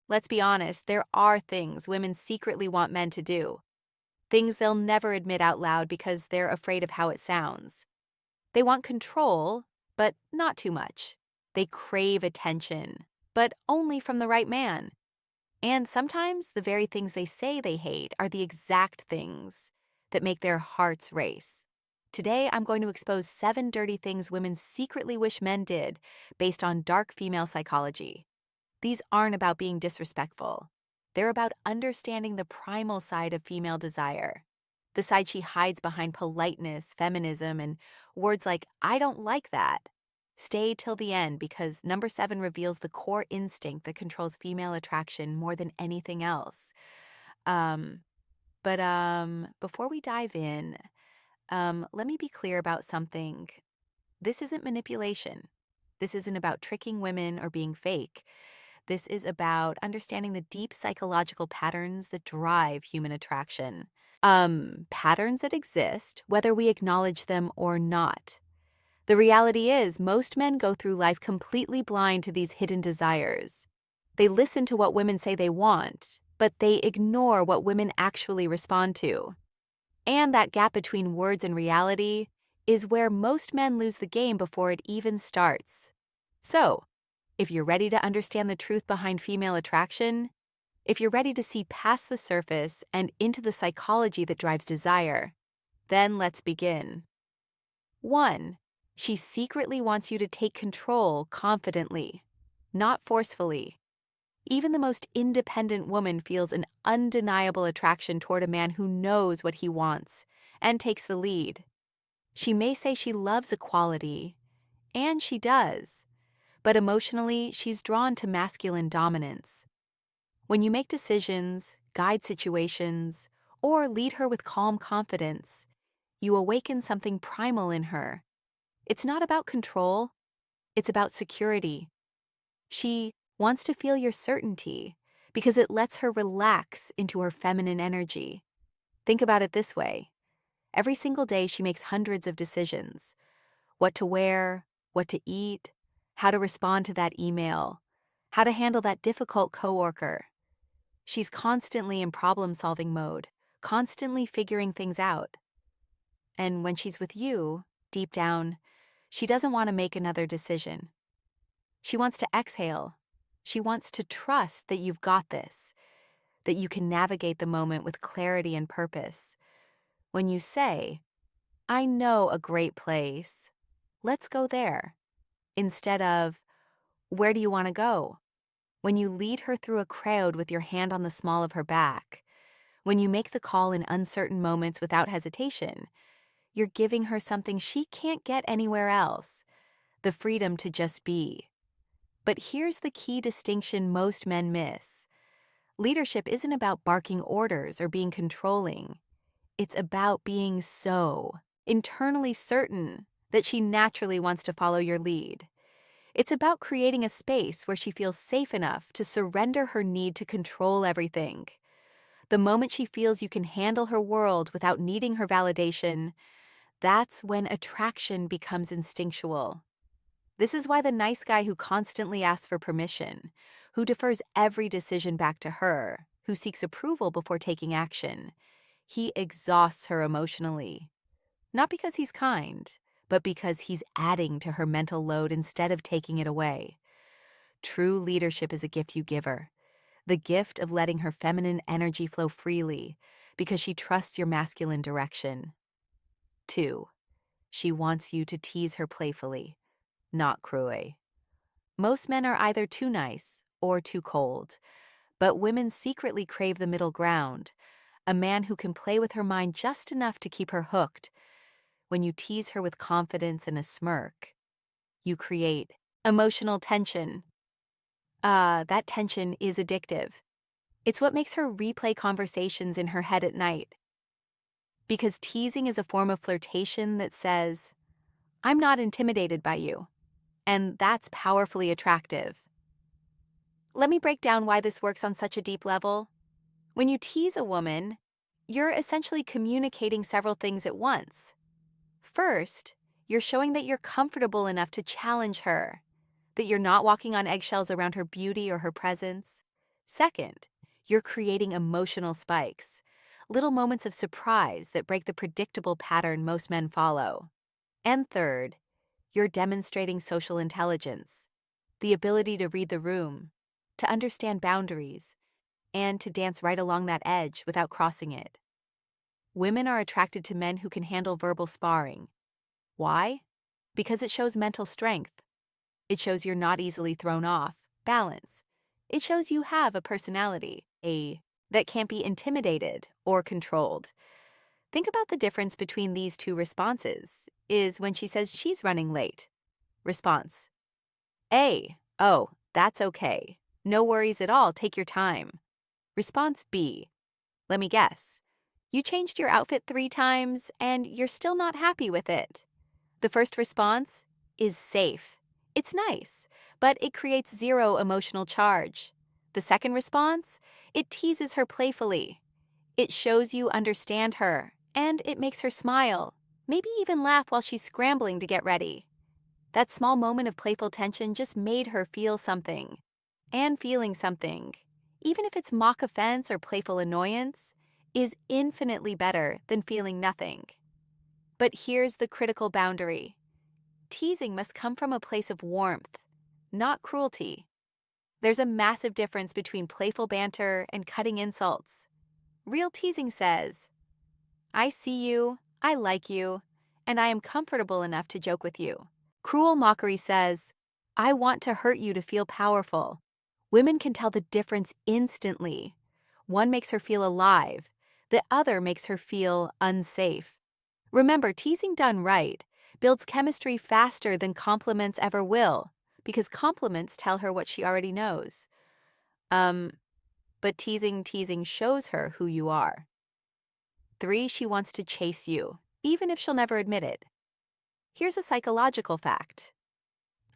Let's be honest, there are things women secretly want men to do, things they'll never admit out loud because they're afraid of how it sounds. They want control, but not too much. They crave attention, but only from the right man. And sometimes the very things they say they hate are the exact things that make their hearts race. Today, I'm going to expose 7 dirty things women secretly wish men did based on dark female psychology. These aren't about being disrespectful. They're about understanding the primal side of female desire, the side she hides behind politeness, feminism, and words like, I don't like that. Stay till the end because number 7 reveals the core instinct that controls female attraction more than anything else. Um, but before we dive in, let me be clear about something. This isn't manipulation. This isn't about tricking women or being fake. This is about understanding the deep psychological patterns that drive human attraction. Patterns that exist, whether we acknowledge them or not. The reality is, most men go through life completely blind to these hidden desires. They listen to what women say they want, but they ignore what women actually respond to. And that gap between words and reality is where most men lose the game before it even starts. So, if you're ready to understand the truth behind female attraction, if you're ready to see past the surface and into the psychology that drives desire, then let's begin. 1. She secretly wants you to take control confidently, not forcefully. Even the most independent woman feels an undeniable attraction toward a man who knows what he wants and takes the lead. She may say she loves equality, and she does, but emotionally, she's drawn to masculine dominance. When you make decisions, guide situations, or lead her with calm confidence, you awaken something primal in her. It's not about control, it's about security. She wants to feel your certainty because it lets her relax into her feminine energy. Think about it this way. Every single day she makes hundreds of decisions. What to wear, what to eat, how to respond to that email, how to handle that difficult coworker. She's constantly in problem-solving mode, constantly figuring things out. And when she's with you, deep down, she doesn't want to make another decision. She wants to exhale. She wants to trust that you've got this, that you can navigate the moment with clarity and purpose. When you say, I know a great place, let's go there, instead of, where do you want to go? When you lead her through a crowd with your hand on the small of her back, when you make the call in uncertain moments without hesitation, you're giving her something she can't get anywhere else, the freedom to just be. But here's the key distinction most men miss. Leadership isn't about barking orders or being controlling. It's about being so internally certain that she naturally wants to follow your lead. It's about creating a space where she feels safe enough to surrender her need to control everything. The moment she feels you can handle her world without needing her validation, that's when attraction becomes instinctual. This is why the nice guy who constantly asks for permission, who defers every decision back to her, who seeks approval before taking action, he exhausts her emotionally. Not because he's kind, but because he's adding to her mental load instead of taking it away. True leadership is a gift you give her, the gift of letting her feminine energy flow freely because she trusts your masculine direction. 2. She wants you to tease her playfully, not cruelly. Most men are either too nice or too cold, but women secretly crave the middle ground, a man who can play with her mind just enough to keep her hooked. When you tease her with confidence and a smirk, you create emotional tension. That tension is addictive. It's what makes her replay conversations in her head at night. Because teasing is a form of flirtation that says, I'm not intimidated by you. And that's powerfully attractive. Let me break down why this works on such a deep level. When you tease a woman, you're essentially communicating several things at once. First, you're showing that you're comfortable enough to challenge her, that you're not walking on eggshells around her beauty or her presence. Second, you're creating emotional spikes, little moments of surprise that break the predictable pattern most men follow. And third, you're demonstrating social intelligence, the ability to read the room, to understand boundaries, and to dance right along that edge without crossing it. Women are attracted to men who can handle verbal sparring. Why? Because it shows mental strength. It shows you're not easily thrown off, balance. It shows you have a personality, that can't be intimidated or controlled. Think about the difference between these two responses is when she says she's running late. Response: A. Oh, that's okay. No worries at all, take your time. Response B. Let me guess. You changed your outfit 3 times and you're still not happy with it. The first response is safe. It's nice, but it creates zero emotional charge. The second response, it teases her playfully. It shows you understand her, and it makes her smile, maybe even laugh while she's scrambling to get ready. That small moment of playful tension just made her feel something. And feeling something, even if it's mock offense or playful annoyance, is infinitely better than feeling nothing. But here's the critical boundary. Teasing must come from a place of warmth, not cruelty. There's a massive difference between playful banter and cutting insults. Real teasing says, I see you, I like you, and I am comfortable enough to joke with you. Cruel mockery says, I want to hurt you to feel powerful. Women can tell the difference instantly. One makes her feel alive, the other makes her feel unsafe. Remember, teasing done right builds chemistry faster than compliments ever will, because compliments tell her what she already knows. But teasing shows her who you are. 3, she wants to chase you, even if she'll never admit it. Here's a psychological fact.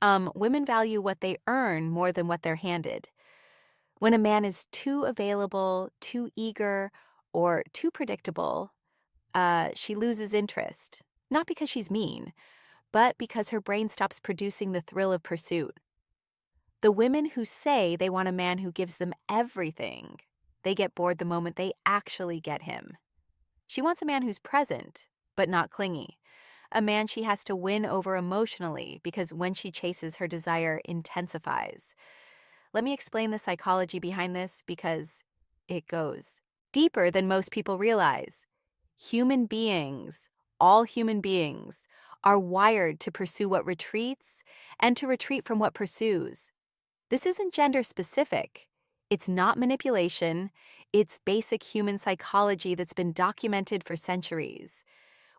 Women value what they earn more than what they're handed. When a man is too available, too eager, or too predictable, she loses interest. Not because she's mean, but because her brain stops producing the thrill of pursuit. The women who say they want a man who gives them everything, they get bored the moment they actually get him. She wants a man who's present, but not clingy. A man she has to win over emotionally because when she chases, her desire intensifies. Let me explain the psychology behind this because it goes deeper than most people realize. Human beings, all human beings, are wired to pursue what retreats and to retreat from what pursues. This isn't gender specific. It's not manipulation. It's basic human psychology that's been documented for centuries.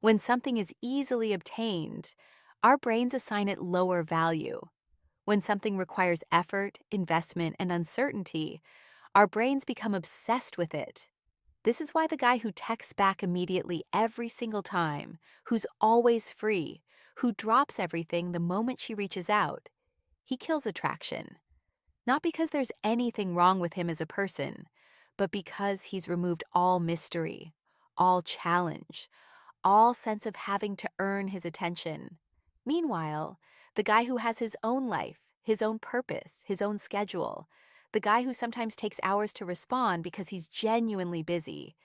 When something is easily obtained, our brains assign it lower value. When something requires effort, investment, and uncertainty, our brains become obsessed with it. This is why the guy who texts back immediately every single time, who's always free, who drops everything the moment she reaches out, he kills attraction. Not because there's anything wrong with him as a person, but because he's removed all mystery, all challenge, all sense of having to earn his attention. Meanwhile, the guy who has his own life, his own purpose, his own schedule, the guy who sometimes takes hours to respond because he's genuinely busy,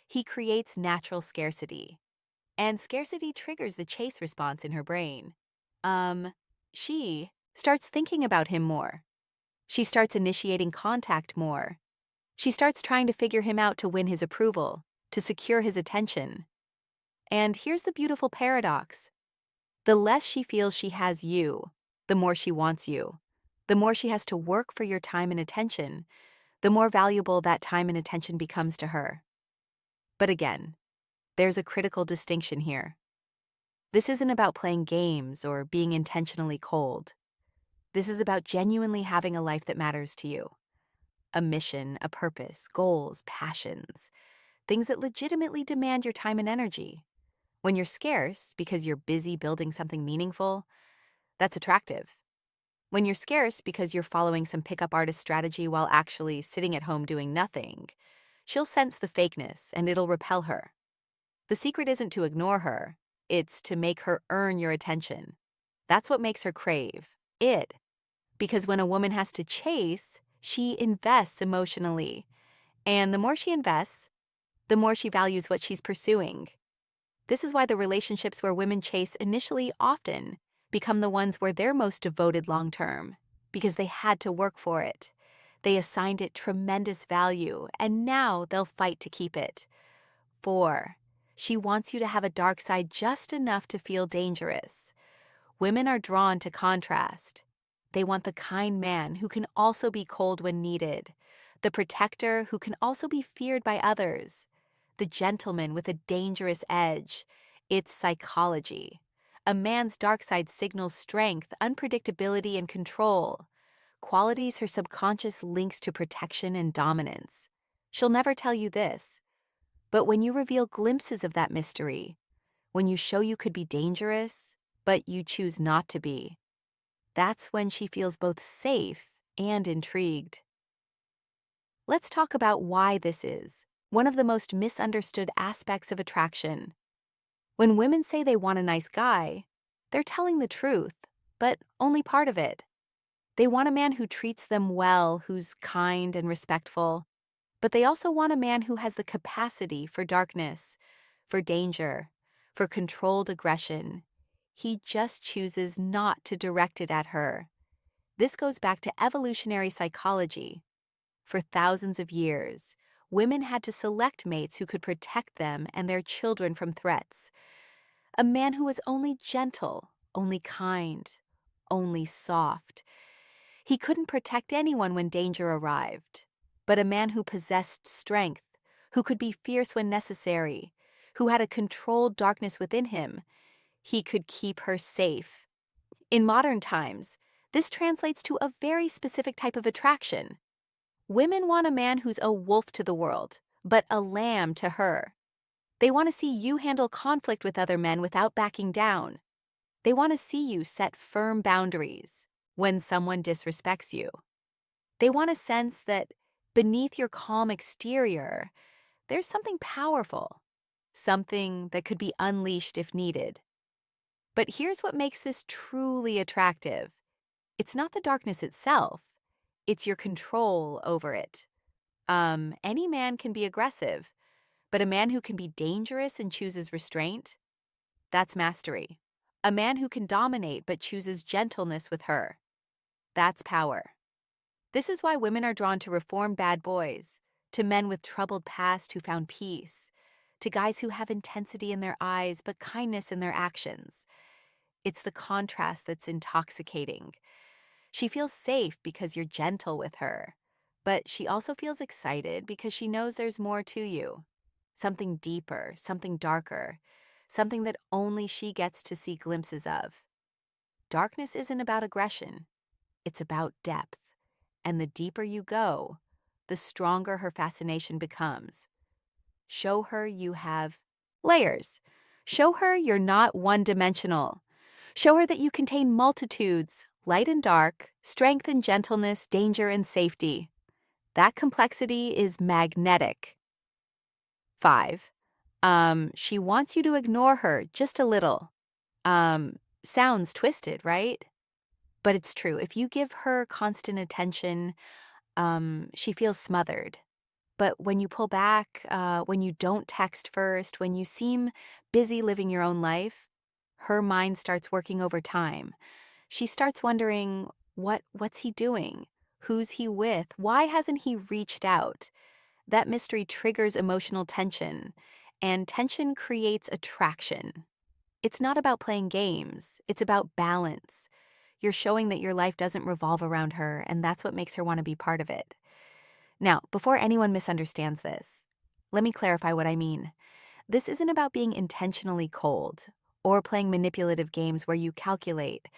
he creates natural scarcity. And scarcity triggers the chase response in her brain. She starts thinking about him more. She starts initiating contact more. She starts trying to figure him out to win his approval, to secure his attention. And here's the beautiful paradox. The less she feels she has you, the more she wants you. The more she has to work for your time and attention, the more valuable that time and attention becomes to her. But again, there's a critical distinction here. This isn't about playing games or being intentionally cold. This is about genuinely having a life that matters to you. A mission, a purpose, goals, passions, things that legitimately demand your time and energy. When you're scarce because you're busy building something meaningful, that's attractive. When you're scarce because you're following some pickup artist strategy while actually sitting at home doing nothing, she'll sense the fakeness and it'll repel her. The secret isn't to ignore her, it's to make her earn your attention. That's what makes her crave it. Because when a woman has to chase, She invests emotionally, and the more she invests, the more she values what she's pursuing. This is why the relationships where women chase initially often become the ones where they're most devoted long term, because they had to work for it. They assigned it tremendous value, and now they'll fight to keep it. 4. She wants you to have a dark side just enough to feel dangerous. Women are drawn to contrast. They want the kind man who can also be cold when needed, the protector who can also be feared by others, the gentleman with a dangerous edge. It's psychology. A man's dark side signals strength, unpredictability, and control, qualities her subconscious links to protection and dominance. She'll never tell you this, but when you reveal glimpses of that mystery, when you show you could be dangerous, but you choose not to be, that's when she feels both safe and intrigued. Let's talk about why this is one of the most misunderstood aspects of attraction. When women say they want a nice guy, they're telling the truth, but only part of it. They want a man who treats them well, who's kind and respectful, but they also want a man who has the capacity for darkness, for danger, for controlled aggression. He just chooses not to direct it at her. This goes back to evolutionary psychology. For thousands of years, women had to select mates who could protect them and their children from threats. A man who was only gentle, only kind, only soft. He couldn't protect anyone when danger arrived. But a man who possessed strength, who could be fierce when necessary, who had a controlled darkness within him, he could keep her safe. In modern times, this translates to a very specific type of attraction. Women want a man who's a wolf to the world, but a lamb to her. They want to see you handle conflict with other men without backing down. They want to see you set firm boundaries when someone disrespects you. They want a sense that beneath your calm exterior, there's something powerful, something that could be unleashed if needed. But here's what makes this truly attractive. It's not the darkness itself, it's your control over it. Any man can be aggressive, but a man who can be dangerous and chooses restraint, that's mastery. A man who can dominate but chooses gentleness with her, that's power. This is why women are drawn to reformed bad boys, to men with troubled past who found peace, to guys who have intensity in their eyes but kindness in their actions. It's the contrast that's intoxicating. She feels safe because you're gentle with her, but she also feels excited because she knows there's more to you. Something deeper, something darker, something that only she gets to see glimpses of. Darkness isn't about aggression, it's about depth. And the deeper you go, the stronger her fascination becomes. Show her you have layers. Show her you're not one-dimensional. Show her that you contain multitudes, light and dark, strength and gentleness, danger and safety. That complexity is magnetic. 5. She wants you to ignore her just a little. Sounds twisted, right? But it's true. If you give her constant attention, she feels smothered. But when you pull back, when you don't text first, when you seem busy living your own life, her mind starts working overtime. She starts wondering, what's he doing? Who's he with? Why hasn't he reached out? That mystery triggers emotional tension, and tension creates attraction. It's not about playing games, it's about balance. You're showing that your life doesn't revolve around her, and that's what makes her want to be part of it. Now, before anyone misunderstands this, let me clarify what I mean. This isn't about being intentionally cold or playing manipulative games where you calculate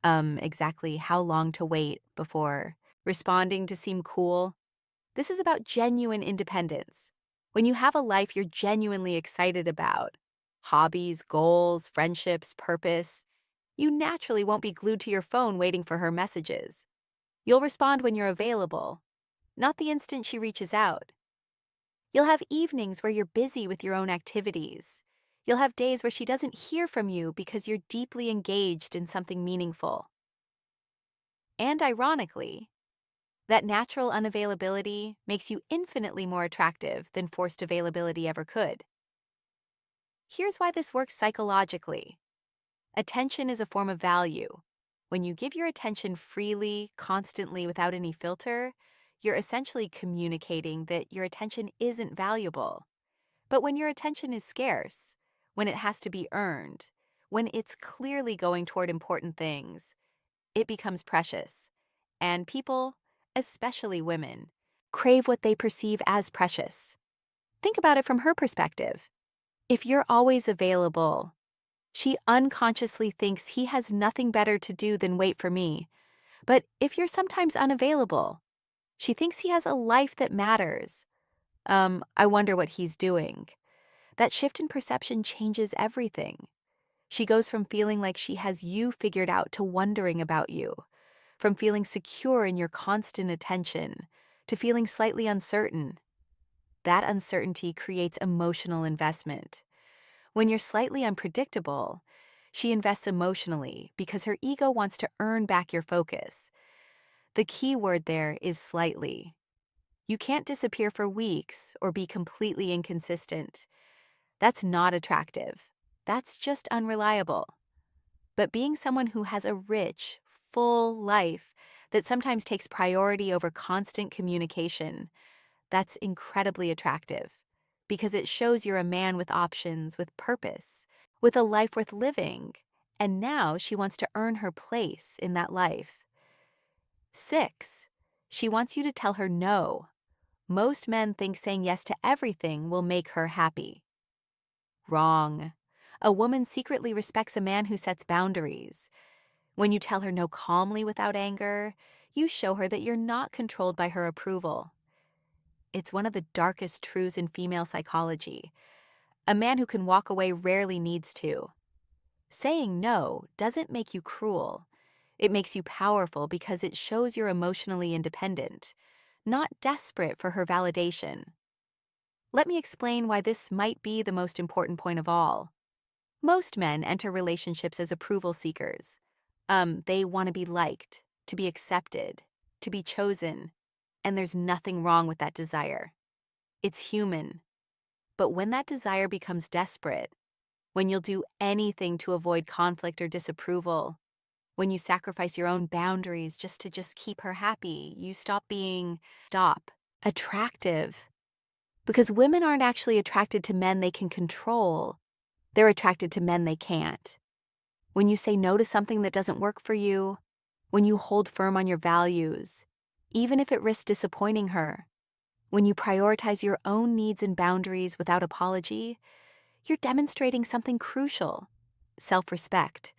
exactly how long to wait before responding to seem cool. This is about genuine independence. When you have a life you're genuinely excited about, hobbies, goals, friendships, purpose, you naturally won't be glued to your phone waiting for her messages. You'll respond when you're available, not the instant she reaches out. You'll have evenings where you're busy with your own activities. You'll have days where she doesn't hear from you because you're deeply engaged in something meaningful. And ironically, That natural unavailability makes you infinitely more attractive than forced availability ever could. Here's why this works psychologically. Attention is a form of value. When you give your attention freely, constantly, without any filter, you're essentially communicating that your attention isn't valuable. But when your attention is scarce, when it has to be earned, when it's clearly going toward important things, it becomes precious. And people, especially women, crave what they perceive as precious. Think about it from her perspective. If you're always available, she unconsciously thinks he has nothing better to do than wait for me. But if you're sometimes unavailable, she thinks he has a life that matters. I wonder what he's doing. That shift in perception changes everything. She goes from feeling like she has you figured out to wondering about you, from feeling secure in your constant attention to feeling slightly uncertain. That uncertainty creates emotional investment. When you're slightly unpredictable, she invests emotionally because her ego wants to earn back your focus. The key word there is slightly. You can't disappear for weeks or be completely inconsistent. That's not attractive. That's just unreliable. But being someone who has a rich, full life that sometimes takes priority over constant communication, that's incredibly attractive because it shows you're a man with options, with purpose, with a life worth living. And now she wants to earn her place in that life. 6, she wants you to tell her no. Most men think saying yes to everything will make her happy. Wrong. A woman secretly respects a man who sets boundaries. When you tell her no calmly without anger, you show her that you're not controlled by her approval. It's one of the darkest truths in female psychology. A man who can walk away rarely needs to. Saying no doesn't make you cruel. It makes you powerful because it shows you're emotionally independent, not desperate for her validation. Let me explain why this might be the most important point of all. Most men enter relationships as approval seekers. They want to be liked, to be accepted, to be chosen, and there's nothing wrong with that desire. It's human. But when that desire becomes desperate, when you'll do anything to avoid conflict or disapproval, when you sacrifice your own boundaries just to keep her happy, you stop attractive. Because women aren't actually attracted to men they can control. They're attracted to men they can't. When you say no to something that doesn't work for you, when you hold firm on your values, even if it risks disappointing her, when you prioritize your own needs and boundaries without apology, you're demonstrating something crucial: self-respect.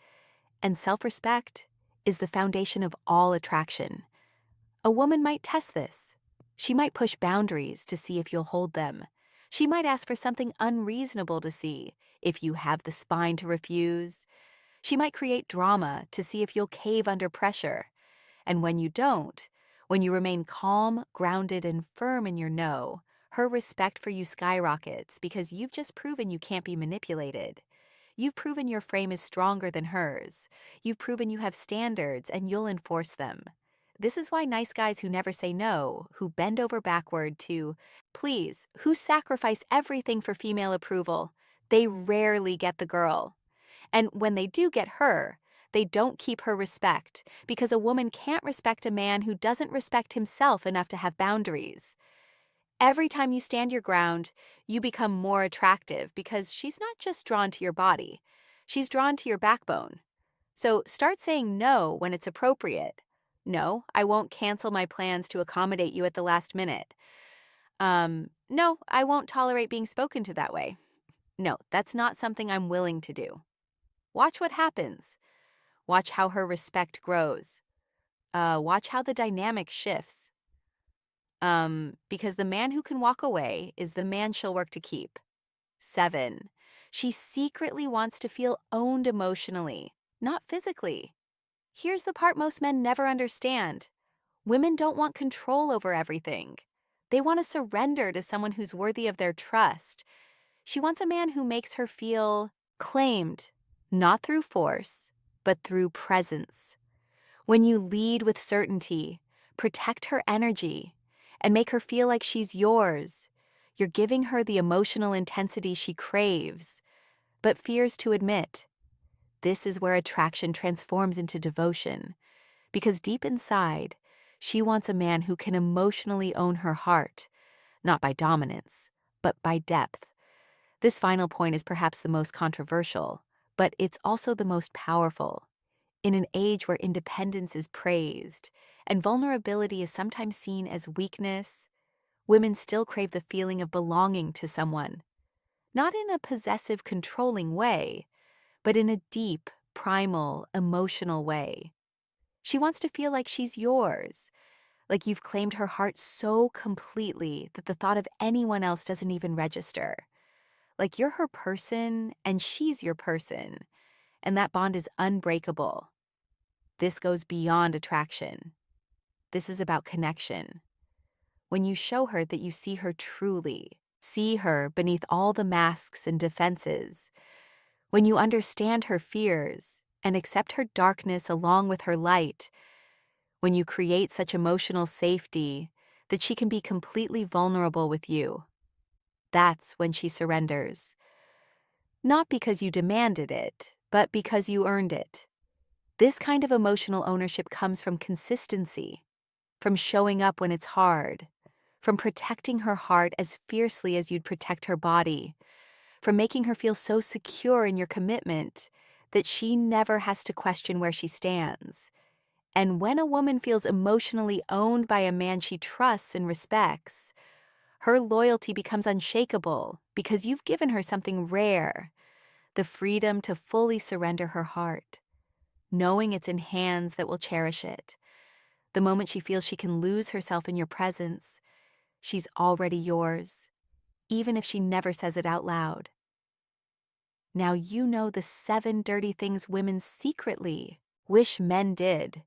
And self-respect is the foundation of all attraction. A woman might test this. She might push boundaries to see if you'll hold them. She might ask for something unreasonable to see if you have the spine to refuse. She might create drama to see if you'll cave under pressure. And when you don't, when you remain calm, grounded, and firm in your no, her respect for you skyrockets because you've just proven you can't be manipulated. You've proven your frame is stronger than hers. You've proven you have standards and you'll enforce them. This is why nice guys who never say no, who bend over backward to please, who sacrifice everything for female approval, they rarely get the girl. And when they do get her, they don't keep her respect because a woman can't respect a man who doesn't respect himself enough to have boundaries. Every time you stand your ground, you become more attractive because she's not just drawn to your body, she's drawn to your backbone. So start saying no when it's appropriate. No, I won't cancel my plans to accommodate you at the last minute. No, I won't tolerate being spoken to that way. No, that's not something I'm willing to do. Watch what happens. Watch how her respect grows. Watch how the dynamic shifts. Because the man who can walk away is the man she'll work to keep. 7, she secretly wants to feel owned emotionally, not physically. Here's the part most men never understand. Women don't want control over everything. They want to surrender to someone who's worthy of their trust. She wants a man who makes her feel claimed, not through force, but through presence. When you lead with certainty, Protect her energy and make her feel like she's yours. You're giving her the emotional intensity she craves, but fears to admit. This is where attraction transforms into devotion, because deep inside, she wants a man who can emotionally own her heart, not by dominance, but by depth. This final point is perhaps the most controversial, but it's also the most powerful. In an age where independence is praised and vulnerability is sometimes seen as weakness, women still crave the feeling of belonging to someone, not in a possessive, controlling way, but in a deep, primal, emotional way. She wants to feel like she's yours, like you've claimed her heart so completely that the thought of anyone else doesn't even register. Like you're her person and she's your person, and that bond is unbreakable. This goes beyond attraction. This is about connection. When you show her that you see her truly, see her beneath all the masks and defenses, when you understand her fears and accept her darkness along with her light, when you create such emotional safety that she can be completely vulnerable with you, that's when she surrenders. Not because you demanded it, but because you earned it. This kind of emotional ownership comes from consistency, from showing up when it's hard, from protecting her heart as fiercely as you'd protect her body, from making her feel so secure in your commitment that she never has to question where she stands. And when a woman feels emotionally owned by a man she trusts and respects, her loyalty becomes unshakable because you've given her something rare, the freedom to fully surrender her heart, knowing it's in hands that will cherish it. The moment she feels she can lose herself in your presence, she's already yours, even if she never says it out loud. Now you know the 7 dirty things women secretly wish men did.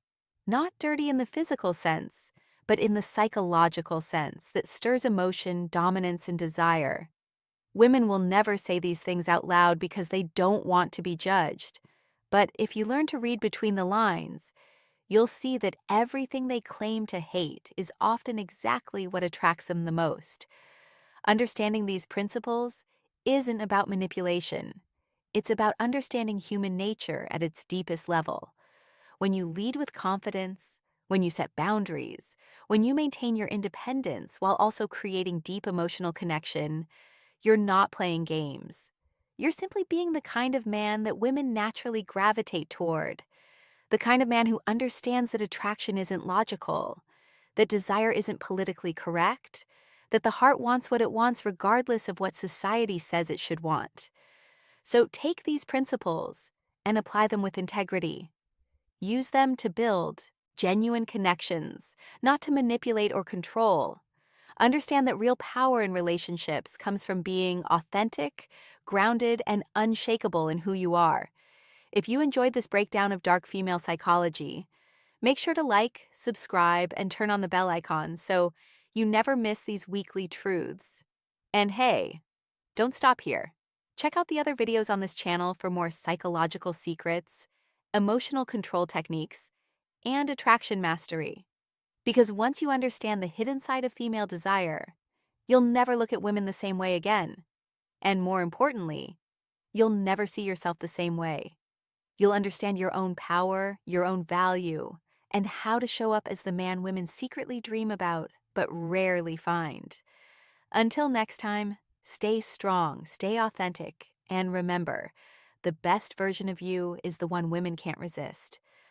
Not dirty in the physical sense, but in the psychological sense that stirs emotion, dominance, and desire. Women will never say these things out loud because they don't want to be judged. But if you learn to read between the lines, you'll see that everything they claim to hate is often exactly what attracts them the most. Understanding these principles isn't about manipulation. It's about understanding human nature at its deepest level. When you lead with confidence, when you set boundaries, when you maintain your independence while also creating deep emotional connection, you're not playing games. You're simply being the kind of man that women naturally gravitate toward. The kind of man who understands that attraction isn't logical, that desire isn't politically correct, that the heart wants what it wants regardless of what society says it should want. So take these principles and apply them with integrity. Use them to build genuine connections, not to manipulate or control. Understand that real power in relationships comes from being authentic, grounded, and unshakable in who you are. If you enjoyed this breakdown of dark female psychology, make sure to like, subscribe, and turn on the bell icon so you never miss these weekly truths. And hey, don't stop here. Check out the other videos on this channel for more psychological secrets, emotional control techniques, and attraction mastery. Because once you understand the hidden side of female desire, you'll never look at women the same way again. And more importantly, you'll never see yourself the same way. You'll understand your own power, your own value, and how to show up as the man women secretly dream about but rarely find. Until next time, stay strong, stay authentic, and remember, the best version of you is the one women can't resist.